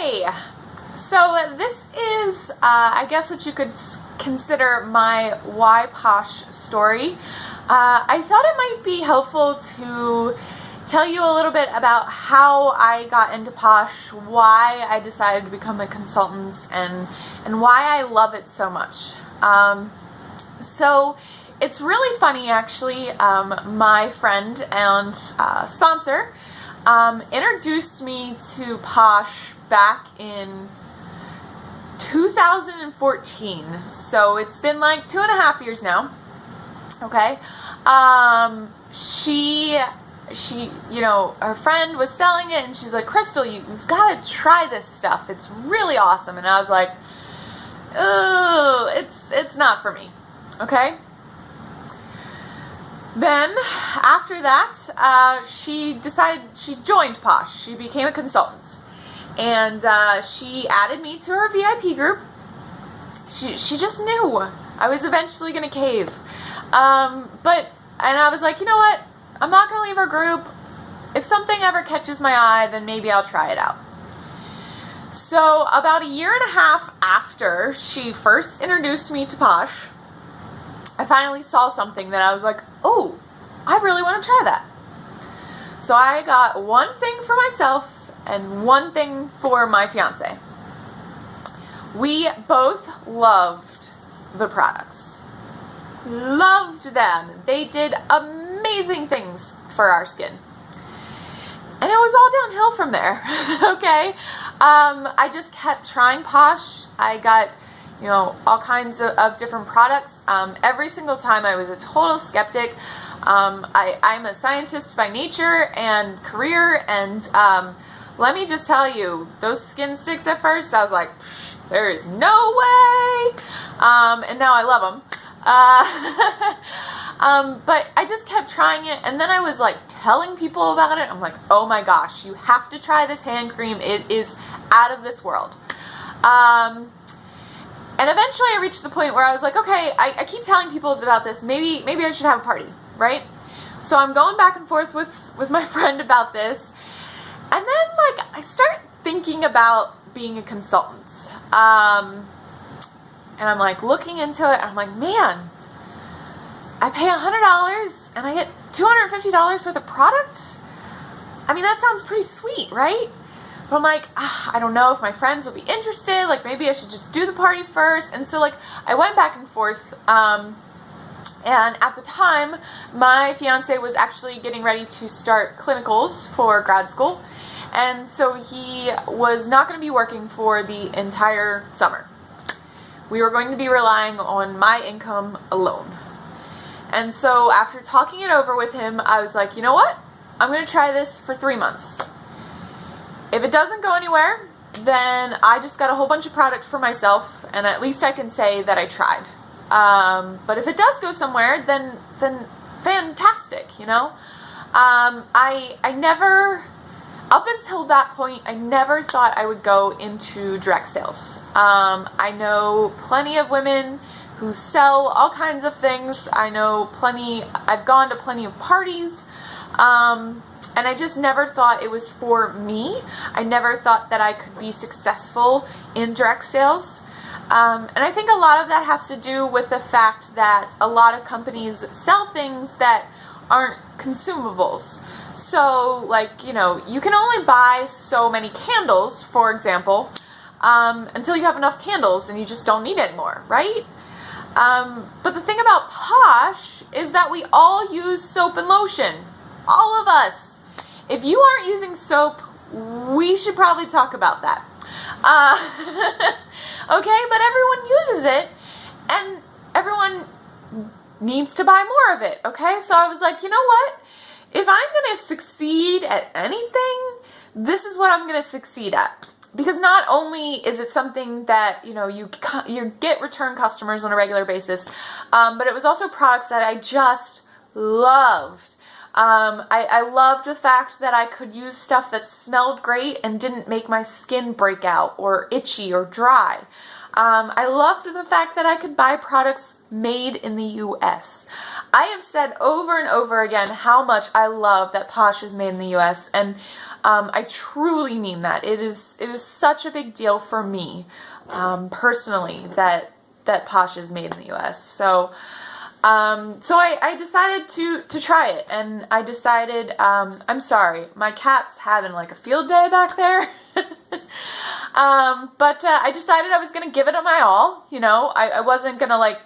Hey! So this is, I guess what you could consider my Why Posh story. I thought it might be helpful to tell you a little bit about how I got into Posh, why I decided to become a consultant, and why I love it so much. So it's really funny, actually. My friend and sponsor introduced me to Posh back in 2014. So it's been like 2.5 years now. Okay. She, her friend was selling it, and she's like, Crystal, you've got to try this stuff. It's really awesome. And I was like, oh, it's not for me. Okay. Then after that, she joined Posh. She became a consultant, and she added me to her VIP group. She just knew I was eventually gonna cave. And I was like, you know what? I'm not gonna leave her group. If something ever catches my eye, then maybe I'll try it out. So about 1.5 years after she first introduced me to Posh, I finally saw something that I was like, oh, I really want to try that. So I got one thing for myself and one thing for my fiance. We both loved the products. Loved them. They did amazing things for our skin. And it was all downhill from there. Okay? I just kept trying Posh. I got all kinds of different products. Every single time I was a total skeptic. I'm a scientist by nature and career, and let me just tell you, those skin sticks at first, I was like, there is no way, and now I love them. But I just kept trying it, and then I was like telling people about it. I'm like, oh my gosh, you have to try this hand cream. It is out of this world. And eventually I reached the point where I was like, okay, I keep telling people about this. Maybe I should have a party, right? So I'm going back and forth with my friend about this. And then I start thinking about being a consultant. And I'm like looking into it. And I'm like, man, I pay $100 and I get $250 worth of product. I mean, that sounds pretty sweet, right? But I'm like, I don't know if my friends will be interested. Like, maybe I should just do the party first. And so, I went back and forth. And at the time, my fiance was actually getting ready to start clinicals for grad school. And so he was not going to be working for the entire summer. We were going to be relying on my income alone. And so after talking it over with him, I was like, you know what? I'm going to try this for 3 months. If it doesn't go anywhere, then I just got a whole bunch of product for myself, and at least I can say that I tried. But if it does go somewhere, then fantastic, I never, up until that point, I never thought I would go into direct sales. I know plenty of women who sell all kinds of things. I've gone to plenty of parties. And I just never thought it was for me. I never thought that I could be successful in direct sales. And I think a lot of that has to do with the fact that a lot of companies sell things that aren't consumables. So, you can only buy so many candles, for example, until you have enough candles and you just don't need any more, right? But the thing about Posh is that we all use soap and lotion. All of us. If you aren't using soap, we should probably talk about that. Okay, but everyone uses it, and everyone needs to buy more of it, okay? So I was like, you know what? If I'm going to succeed at anything, this is what I'm going to succeed at. Because not only is it something that, you get return customers on a regular basis, but it was also products that I just loved. I loved the fact that I could use stuff that smelled great and didn't make my skin break out or itchy or dry. I loved the fact that I could buy products made in the US. I have said over and over again how much I love that Posh is made in the US, and I truly mean that. It is such a big deal for me, personally, that Posh is made in the U.S. So I decided to try it, and I decided, I'm sorry, my cat's having like a field day back there. But I decided I was going to give it my all. You know, I wasn't going to like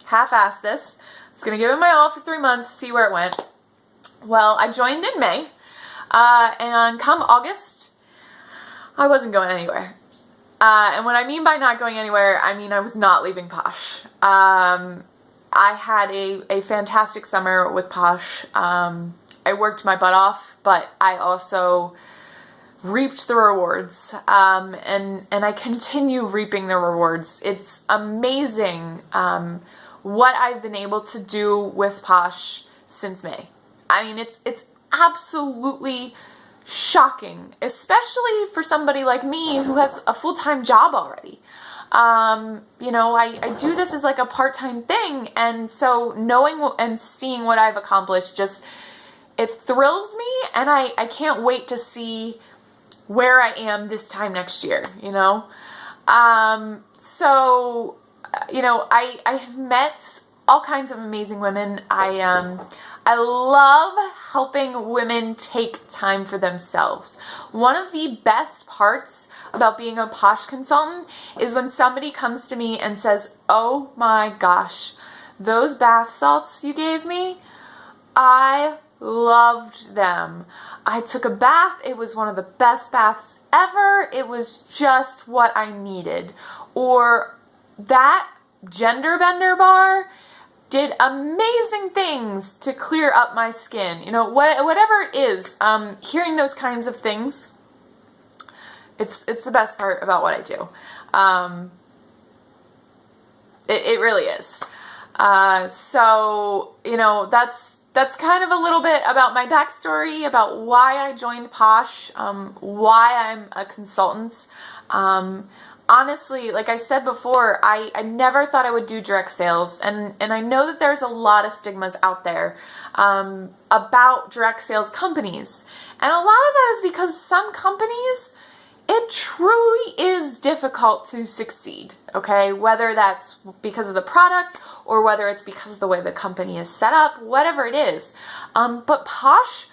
half-ass this. I was going to give it my all for 3 months, see where it went. Well, I joined in May, and come August, I wasn't going anywhere. And what I mean by not going anywhere, I mean I was not leaving Posh. I had a fantastic summer with Posh. I worked my butt off, but I also reaped the rewards, and I continue reaping the rewards. It's amazing what I've been able to do with Posh since May. I mean, it's absolutely shocking, especially for somebody like me who has a full-time job already. You know, I do this as like a part-time thing, and so knowing and seeing what I've accomplished just, it thrills me, and I can't wait to see where I am this time next year, you know? So, you know, I have met all kinds of amazing women. I love helping women take time for themselves. One of the best parts about being a Posh consultant is when somebody comes to me and says, oh my gosh, those bath salts you gave me, I loved them. I took a bath. It was one of the best baths ever. It was just what I needed. Or that gender bender bar did amazing things to clear up my skin. You know, whatever it is, hearing those kinds of things, it's the best part about what I do. It really is. So, you know, that's kind of a little bit about my backstory, about why I joined Posh, why I'm a consultant. Honestly, like I said before, I never thought I would do direct sales, and I know that there's a lot of stigmas out there about direct sales companies, and a lot of that is because some companies, it truly is difficult to succeed, okay? Whether that's because of the product or whether it's because of the way the company is set up, whatever it is. But Posh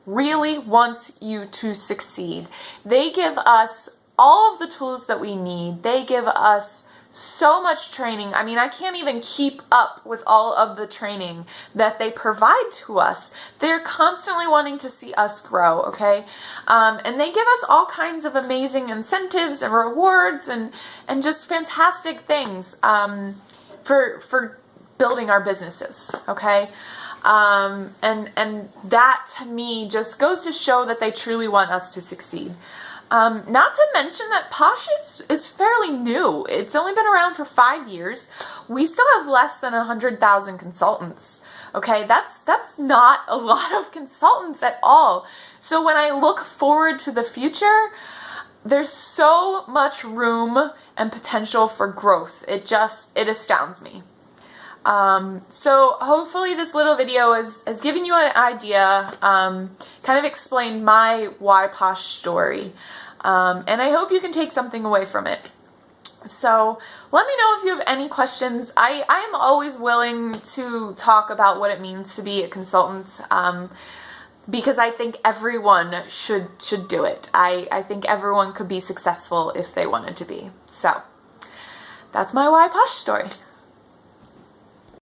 really wants you to succeed. They give us all of the tools that we need. They give us so much training. I mean, I can't even keep up with all of the training that they provide to us. They're constantly wanting to see us grow, okay? And they give us all kinds of amazing incentives and rewards and just fantastic things for building our businesses, okay? And that to me just goes to show that they truly want us to succeed. Not to mention that Posh is fairly new. It's only been around for 5 years. We still have less than 100,000 consultants. Okay, that's not a lot of consultants at all. So when I look forward to the future, there's so much room and potential for growth. It astounds me. So hopefully this little video has given you an idea, kind of explained my why Posh story. And I hope you can take something away from it. So let me know if you have any questions. I am always willing to talk about what it means to be a consultant, because I think everyone should do it. I think everyone could be successful if they wanted to be. So that's my why Posh story.